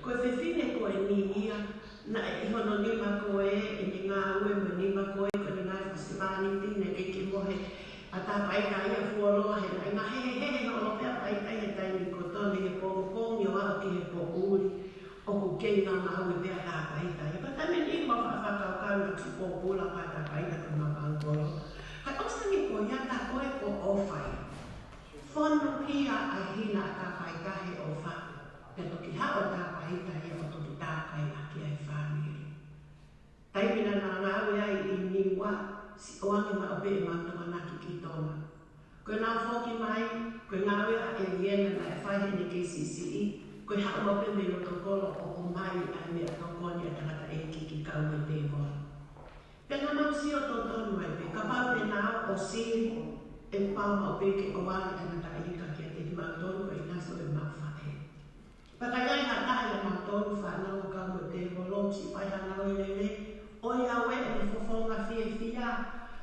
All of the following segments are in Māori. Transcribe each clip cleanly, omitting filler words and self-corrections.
Koe whiwhine koe ni ia, na e ihono nima koe, e ni ngā ue mo nima koe, ko ni ngā whasipani tine ke ki mohe, a tā paika ia fuoloa he na inga he no lo pia paika ia taimi kotoni he pongo pongi o ao ki he pōpūri, o ku kei ngā maui pia tā paika ia. Pata me ni ma whawhakau kauna ki pōpūla pa tā paika ko ma pangolo. Hai osangi ko ia tā koe ko ofai. Whono kia a hina a tā paika he ofa. Pe toki hao tā paika ia o toki tā kai a ki ai whāniri. Taimina nā ngāwe ai I niwa si oange ma ope e mātua naki ki tōna. Koe nā whoki mai, koe ngāwe a e liena na e whaihe ni KCCE, koe hao mope me no tokolo o mai a mea tokoni a tangata e ki kau me te whoi. Pena mausi o tōtonu ai pe, ka pau te nā o siri e pau ma ope ke o wāne tangata e rika ki a te mātonu koe naso e mau whae. Pakaiai ha tae a mātonu whanau o kau me te wholo, si whai hanau e lele, oi awe e me fofonga fie fia,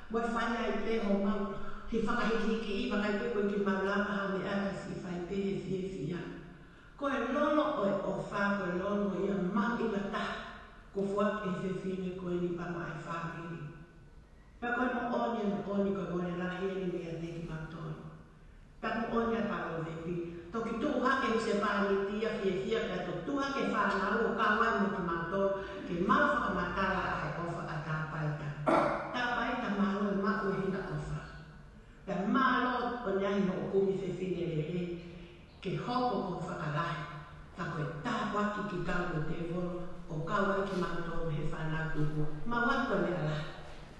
mo whaia I te ho mau, he whakahiki I wakai pe koe ki maulapa ha me aka si whai pe he fie fia. Koe lolo oe o wha koe lolo ia mau I wata, ko fuak e whiwhine koe ni pama ai whāmiri. Pa koe mo oni koe mone lahi e ni mea te ki mātoni. Pa mo oni a paro vepi, toki tuu hake se pāni tia fie fia, pa to tuu hake whanau o kawai mo ki mātoni, ke mau whakamatala ai ofa a tā paita. Tā paita malo e mau e hina ofa. Pea malo o nyahi no o kumi whiwhine re ke hoko ko whakalahi. Ta koe tā waki ki kau o te volo, o kawai ki mātoni he whanau kuhu. Ma wako me ala.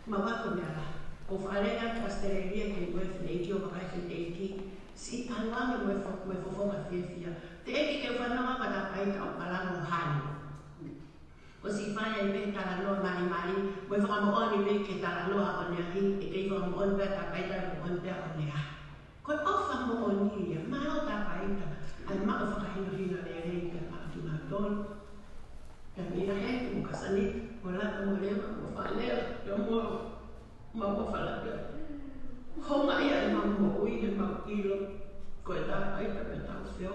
Ma wako me ala. O whaarea ki Australia ke wefne iki o wakaifine iki, si anuange mwe fofonga whiwhia. Te eki ke whanau ma tā paita o palango hani. O si whai e me tala noa mari, mwe whakamooni me ke tala noa o nea hi, e kei whakamooni pia tā paita o mooni pia o nea. Koe ofa mooni ia, mao tā paita, ai mao whakahino le rei pia mao ki mātoni. Pia mira he, mo kasanit, mo lata mo lewa, mo whanea, pia mo whalapia. Honga ia e mau mo ui, e mau ilo, koe tā paita pia tau whio.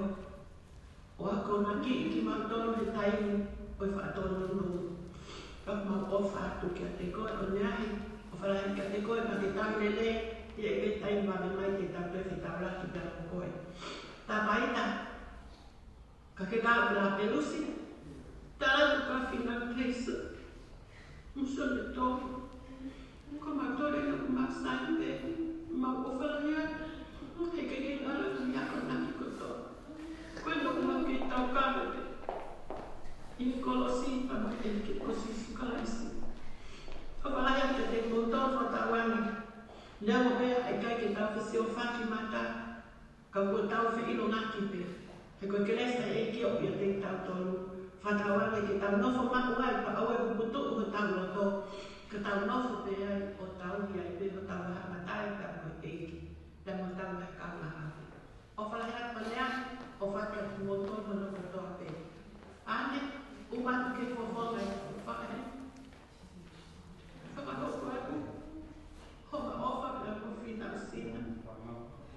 O ako na ki mātoni he taimi, oi whaatono no ka mau ofa atu ki a te koe o neahi o whalahi ki a te koe pa te taurele i e ke taimi mame mai te taurefi tauraki pia o koe. Tā paita, ka ke kāu ki la pelusi, tā ratu ka whina keisa, muso le tōku, ko mātore na ku māsai me, mau o whalahia, he ke ke nara ki ako naki koto. Koe no mau ki tau kāwete. I kolosi pa ma e ke kosi sukalaisi. O whalaya ke te kotor whatawangi. Lea mo pea e kai ke tau whisi o whaki mata. Ka kua tau whi ilo ngaki pea. He koe ke resta e ki o pia te tau tonu. Whatawangi ke tau nofo maku ai pa aue kuputu o tau loto. Ka tau nofo pea o tau hi ai pea o tau waha matai pea koe e ki. Lea mo tau waha kauna hape. O whalaya pa lea o whakia kumotor hono kotoa pea. Ane, umatu ke fofonga e whakahe. Whakahoko aku. Homa ofa pia ko whina usina.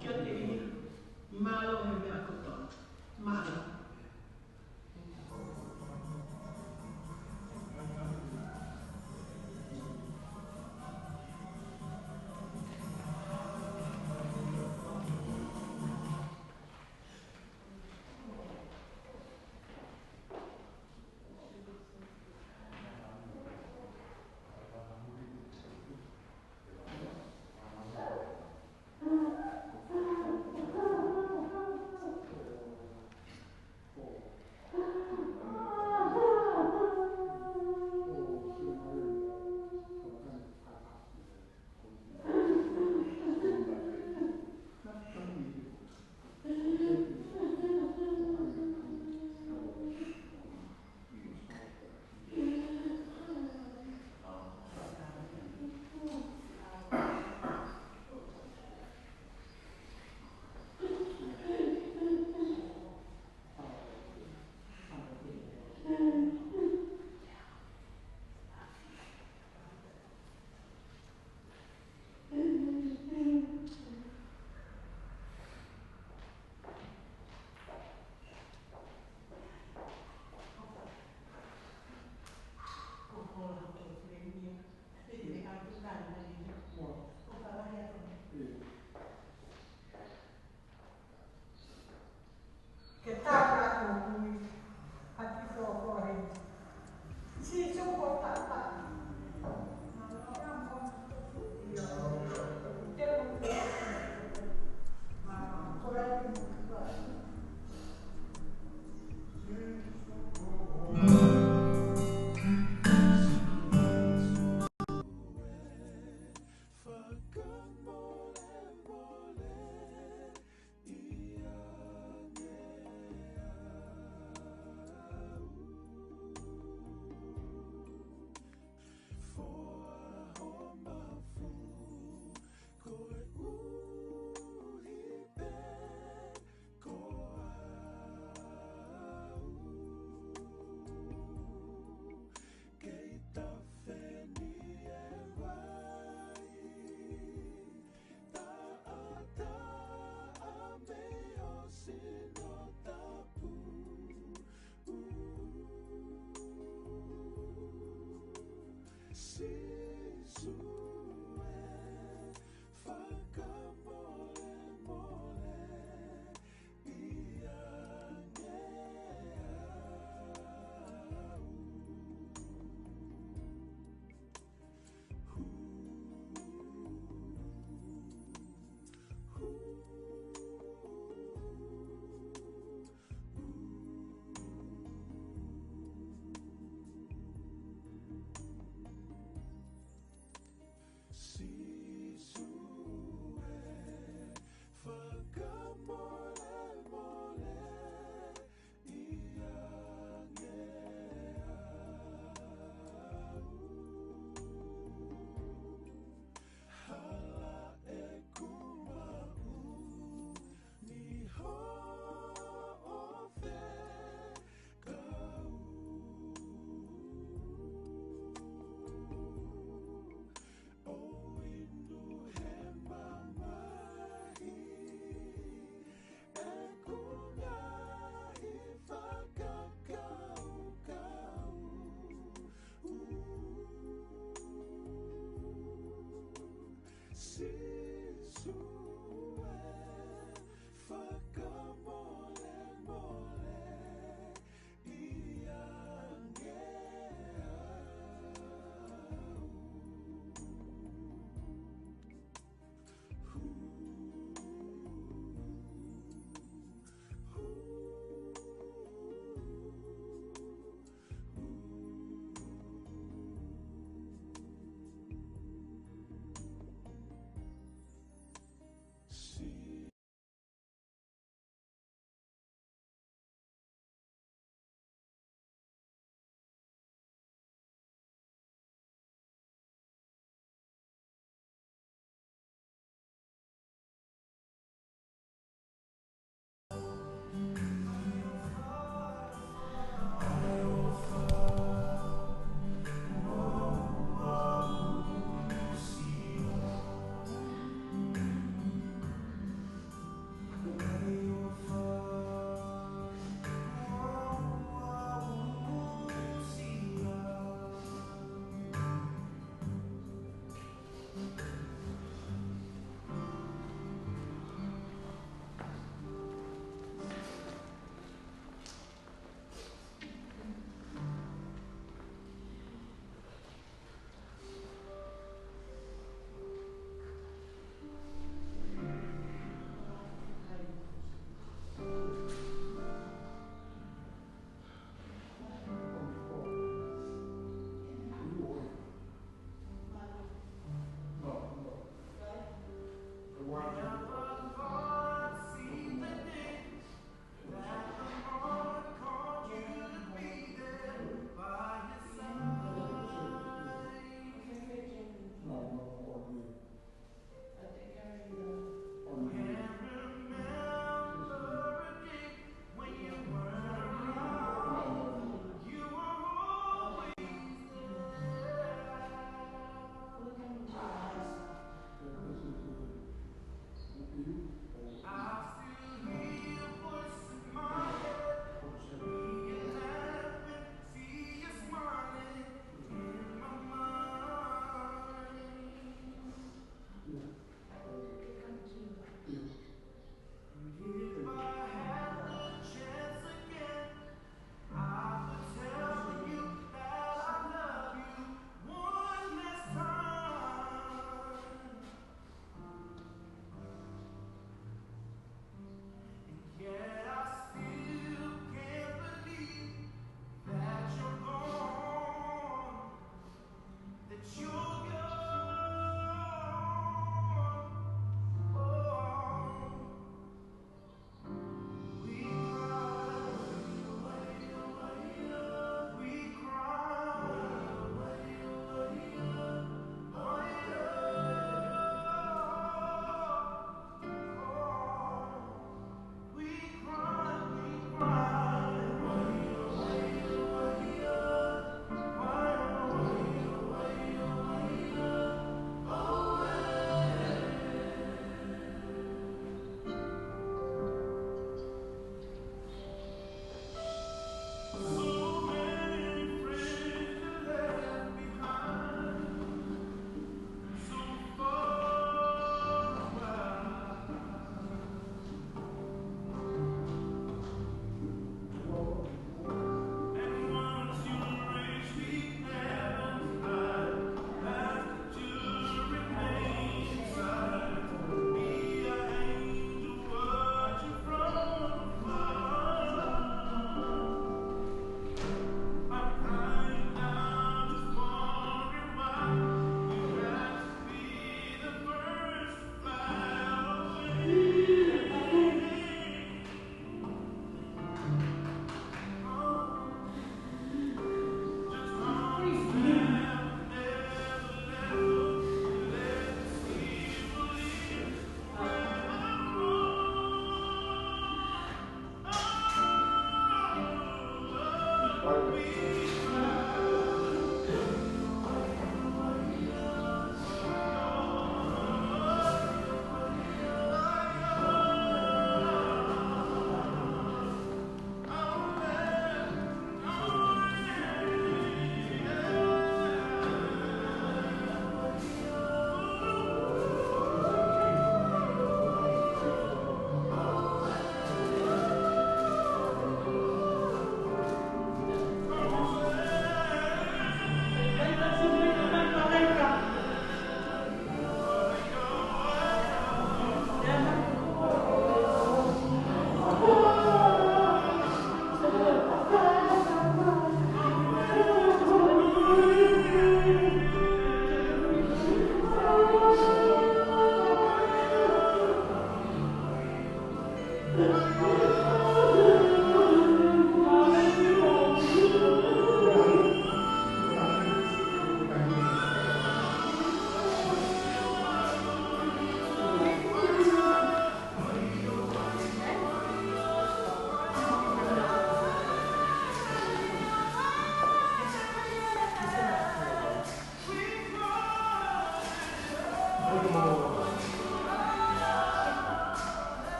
Kia te ia. Malo he mea kotoa. Malo.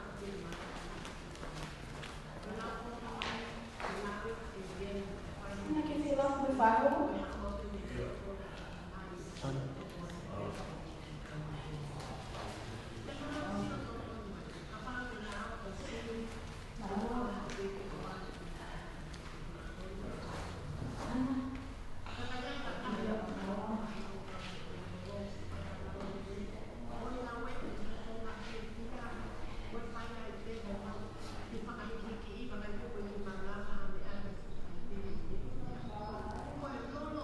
Thank you.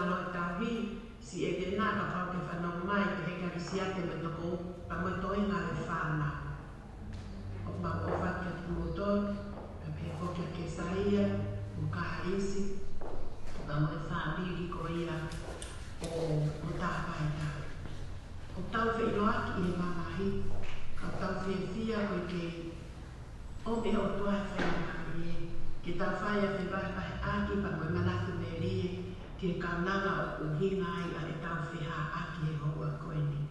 lo tahi si e te nā ka pau ke whanau mai ke he karisia te me toko pa mo toi ngā le whāna. O ma o whakia te motor, ka pe hokia ke saia, o ka haisi, pa mo e whāmiri ko ia o tāpaita. O tau whailoaki e mamahi, ka tau whiawhia koe ke o me o tua whainaki e. Ke tau whaia whiwahi aki pa mo e manatu me rie, ke kaunanga o uhinga ai a e tau whiha aki e hoa koe ni.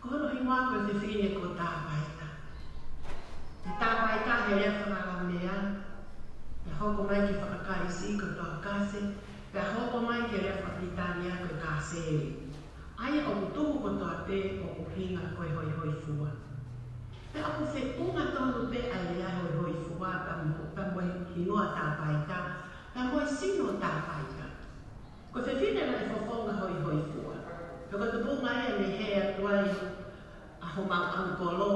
Ko hono hi mua koe whiwhine ko tāpaita. Te tāpaita he rea whakara mea, pe hoko mai ki whakakarisi ko toa kase, pe hoko mai ki rea whakitania koe kāseri. Aia o kutuku ko toa te o uhinga koe hoi hoi fua. Pe aku whe unga tonu pe a lea hoi hoi fua pa mo hinua tāpaita, pa mo sino tāpaita. Ko whiwhine la e whawhonga hoi hoi fua. Pe ko te punga e me hea tuai a homau angkolo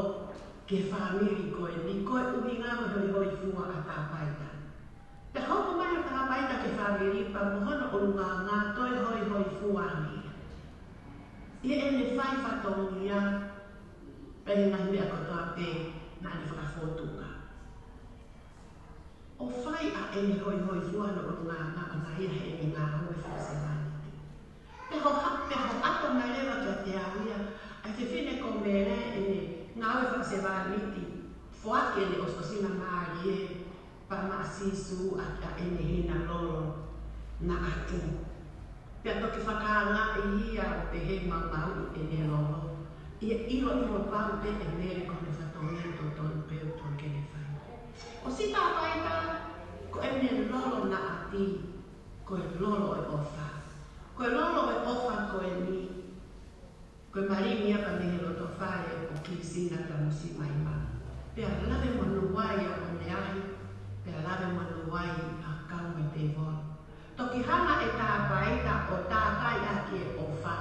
ke whamiri koe ni koe uhinga hoi hoi fua a tāpaita. Pe hoko mai a tāpaita ke whamiri pa mohona o lunga ngā toi hoi hoi fua ni. Ia e le whai whatongia pe ngahi mea kotoa pe nā ni whakafotunga. O whai a e le hoi hoi fua no o lunga ngā anahia he e ngā hoi whasemani. Pe ho ato mai lewa kia te awia, ai te whine ko mere e ngā hoi whasemani ti whoake le ososina maari e pa maa sisu a e ne hina lolo na atu. Pea toki whakaanga e hia o te he mau e ne lolo. Ia ilo pau te e mere ko ne whatongia to tonu peo tonu ke ne whai. O si tāpaita, ko e ne lolo na ati, ko e lolo e ofa. Ko e lolo e ofa ko e ni, ko e marini apa ne he loto whae o kisina ka musi mai ma. Pea lave manu wai a o ne ahi, pea lave manu wai a kau me te vono. Toki hanga e tāpaita o tātai aki e ofa,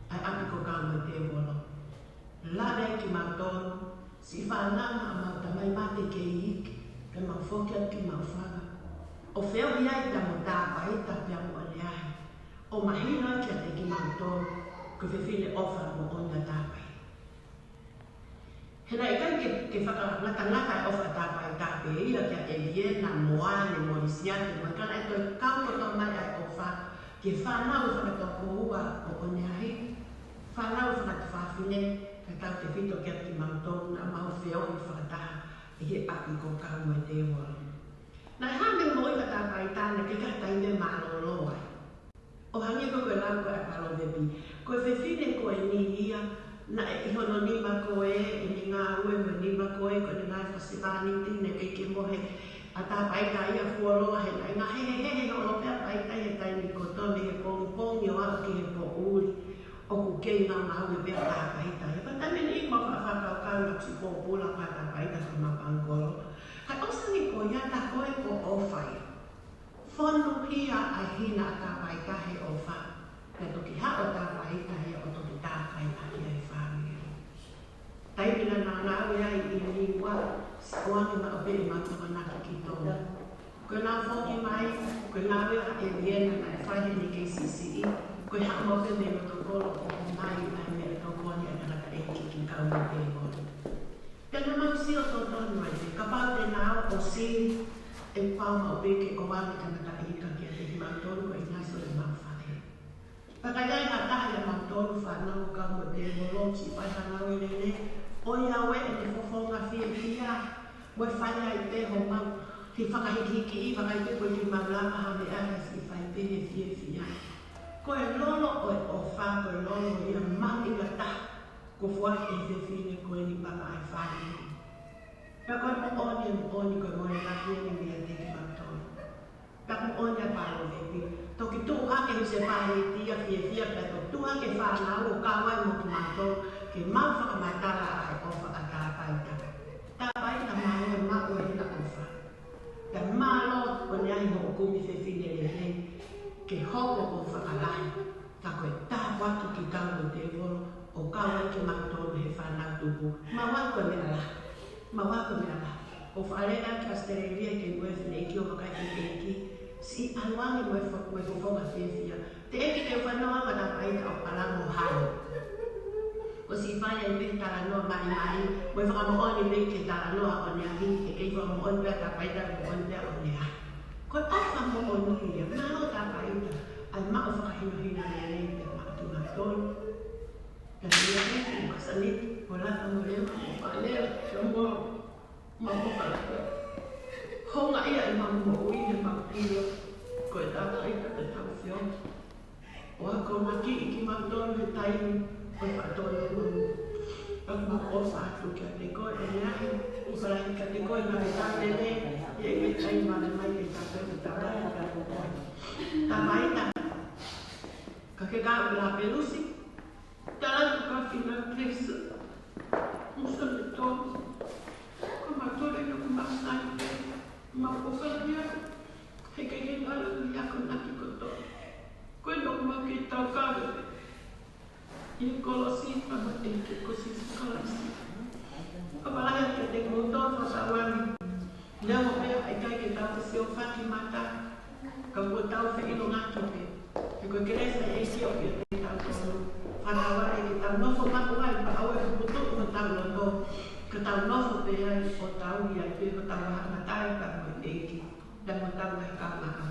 ai api ko kau me te vono. Lave ki mautonu, si whananga a mauta mai mate ke iki, ke mau whokia ki mau whanga. O wheo iai ta mo tāpaita pia mo ane ahi. O mahina kia te ki mautonu, ko whiwhine ofa mo ona tāpai. Hena i kai ke whakangatangata e ofa tāpaita pe ia kia e Viena, Moane, Morisiate, Makana e toi kau koto mai ai ofa, ke whanau whakatoko hua o one ahi, whanau whakatawhawhine, ka tau te whito kia ki mautonu na mau whio i whakataha e he api ko kau e te wala. Nai hame mo i ka tāpaita ne ke kataime mālolo ai. O hangi ko koe lau koe a palo bebi, koe whiwhine koe ni ia, na e ihono nima koe, i ni ngā ue mo nima koe, ko ni ngā whasivani tine kei ke mohe a tāpaita ia fuoloa he nai ngā he o lo pia paita he taini kotoni he pongi o au ki he po uri, o ku kei ngā maue pia tāpaita. He patame ni ma whakakau kau na si pōpula pa tāpaita ka mapangolo. Kai osangi ko ia ta koe ko ofai. Whonu hia a hina a tāpaita he ofa. Ka toki hao tāpaita he o toki tākai a kia he whāmiri. Taipina nā nāwe ai i niwa, skoani ma o pere mātua naka ki tōna. Koe nā whoki mai, koe nā wea e Viena na e whaihe ni KCCE, koe hao mo te me matokolo o mai na me e tōkoani a naka e ki kau mo te mono. Tēnā mau si o tō tonu ai te, ka pau te nāo o si e pau mau peke o wāne kanaka i ka kia te himau tonu ko i naiso le mau whare. Pakaiai ngā tahi a mau tonu whanau kau mo te mono si pai hanau i rene, o ia we e te whawhonga whia, we whaia i te ho mau, ki whakahiki i whakaite koe ki maulama hame aras i whai pene whia. Koe lolo o e ofa, koe lolo o ia mau i ngata, ko fuaki e whiwhine koe ni papa ai whare. Pea koe mo oni koe mo e laki e ni mea te ki mautonu. Pea mo oni a paro vepi, toki tuu hake hu se whahe tia whia, pea to tuu hake whanau o kawai mo ki mautonu, ke mau whakamaitara ai ofa a tāpaita. Tāpaita mau e mau e hina ofa. Pea malo o ni ahi ho o kumi whiwhine le hei, ke hoko o whakalahi, ka koe tāwatu ki kau o te volo, o kawai ki mautonu he whanau tupu. Mawako me ala. O whaarea ki Australia ke uewhine iki o whakaiti keiki, si aluangi mo fonga fia. Te eki te whanoa wana paita o palango hao. O si whai e me tala noa mai, mo whakamooni me ke tala noa o nea hi, e kei whakamooni pia ta paita mo on pia o nea. Ko ofa mo o nui e mao ta paita, ai mao whakahina nea nei pia matu na tonu. Ka nia e ki masaniti, o lata mo leo, o whanea, o mo, ma mo whalaka. Honga ia e mamu mo ui e mamu pio, ko e ta paita te tau whio. O ako maki i ki mautonu he taimi, o e whaatonu e mamu. Aku mau ofa atu ki a te koe e neahi, i whalahi ka te koe ma e tāne ne, i e me tai mana mai e tāpeu e tāpai ka te koe. Tā maita, ka ke kā o la pelusi, tālantu ka whina plesa, musa me tō, ko matore no ku masai pe, ma pokania, he ke ala ni ako naki koto. Koe no ma ki tau kāre, i kolosi pa ma e ke kosi kolosi. Kapalahi ke te koto fa sawani. Leo mo pea e kai ke tau te seo whaki mata, ka ko tau whi ino ngaki pe. E koe keresa e seo ki te tau kono. Whanaware ke tau nofo maku ai pa aue kuputu o tau loto. Ka tau nofo pe ai o tau i ai pe o tau hana tai pa mo e eki. Dan mo tau e kāmaka.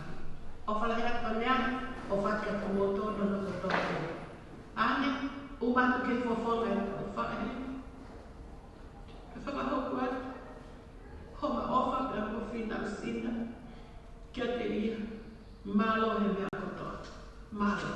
O whalahi a panea, o whaki a kumoto no no koto. Ane, umatu ke fofonga e o whakahe. Ka whakahoku atu. Homa ofa pe a kofina usina. Kia te ia. Malo he mea kotoa. Malo.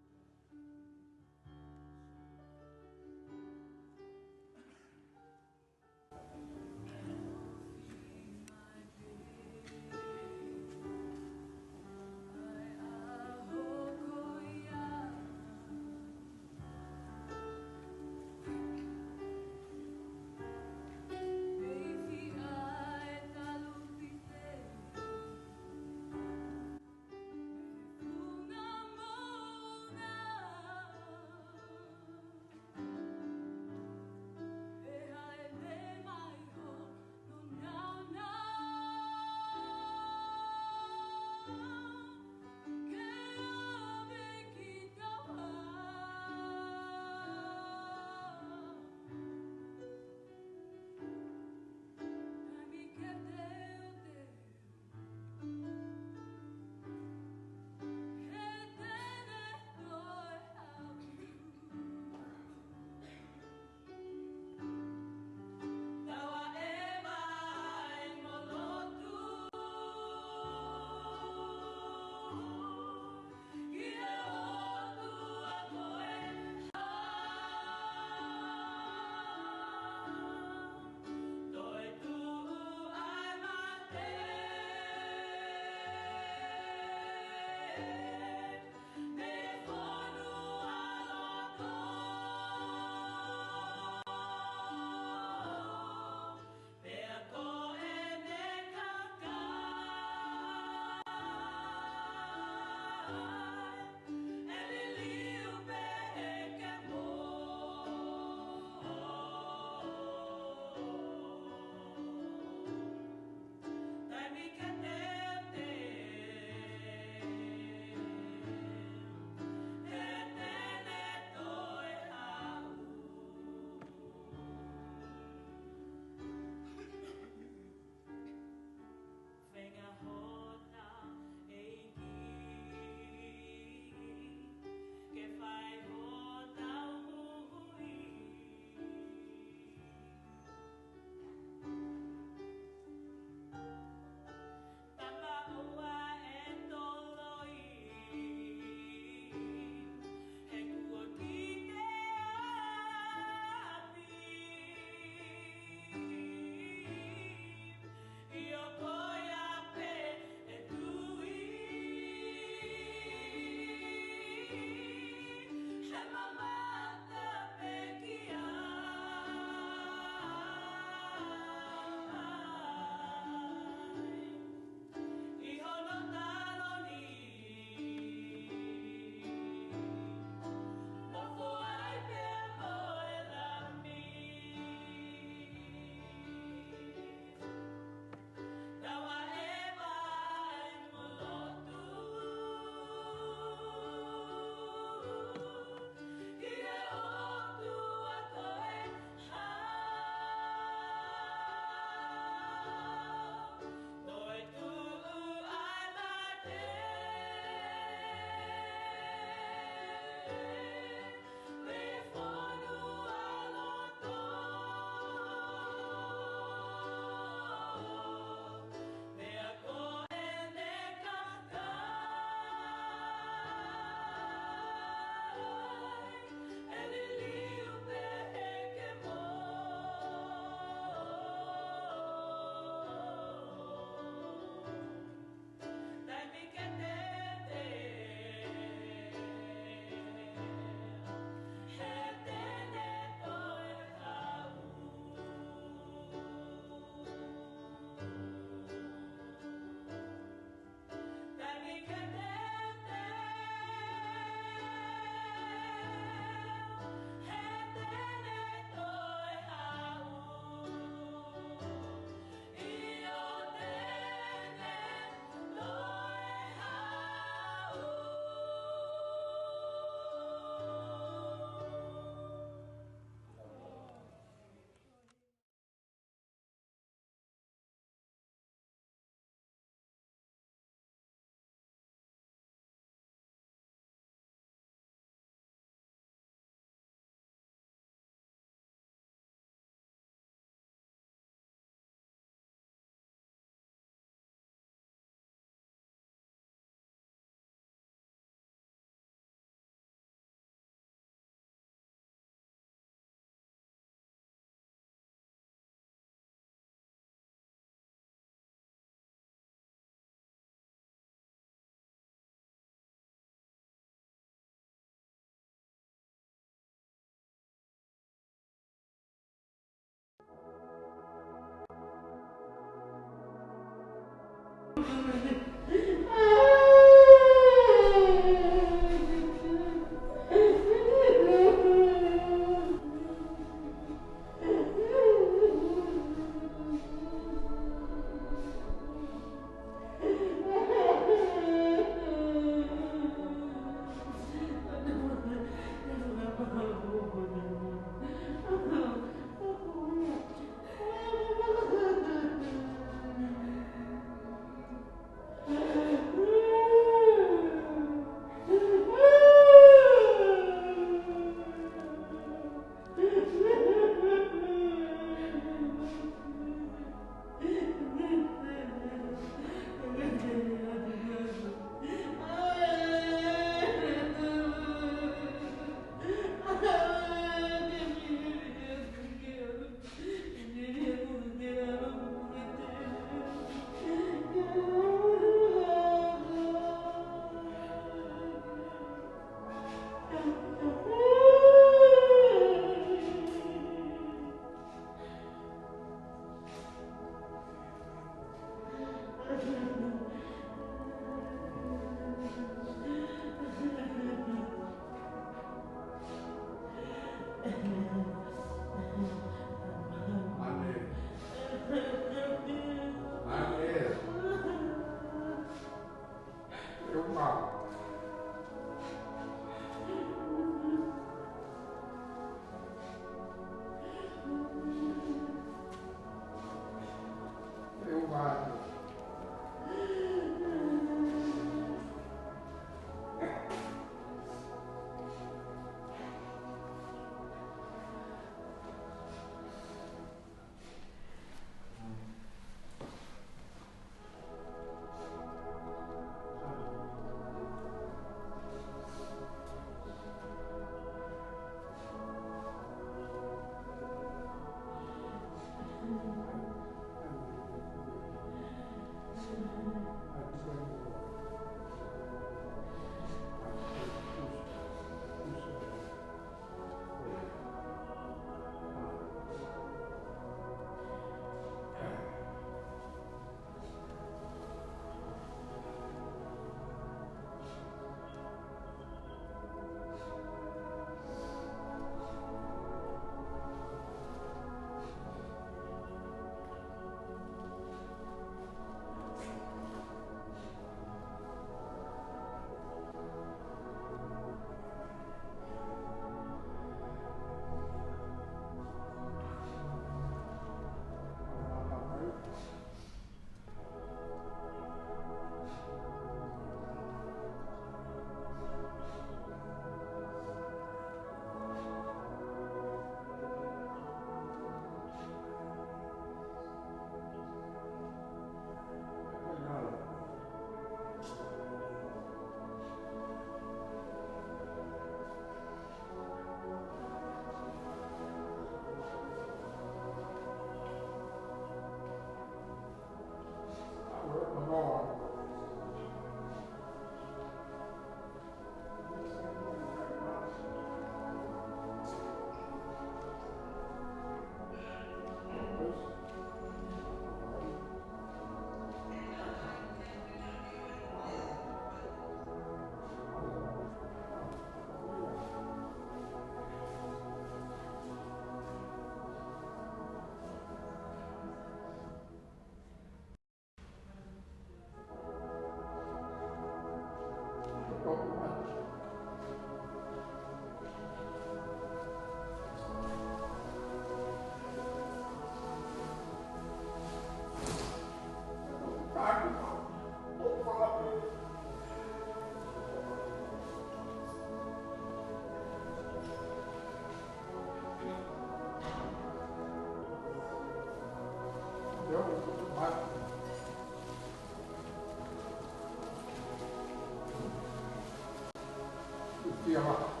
Fiala.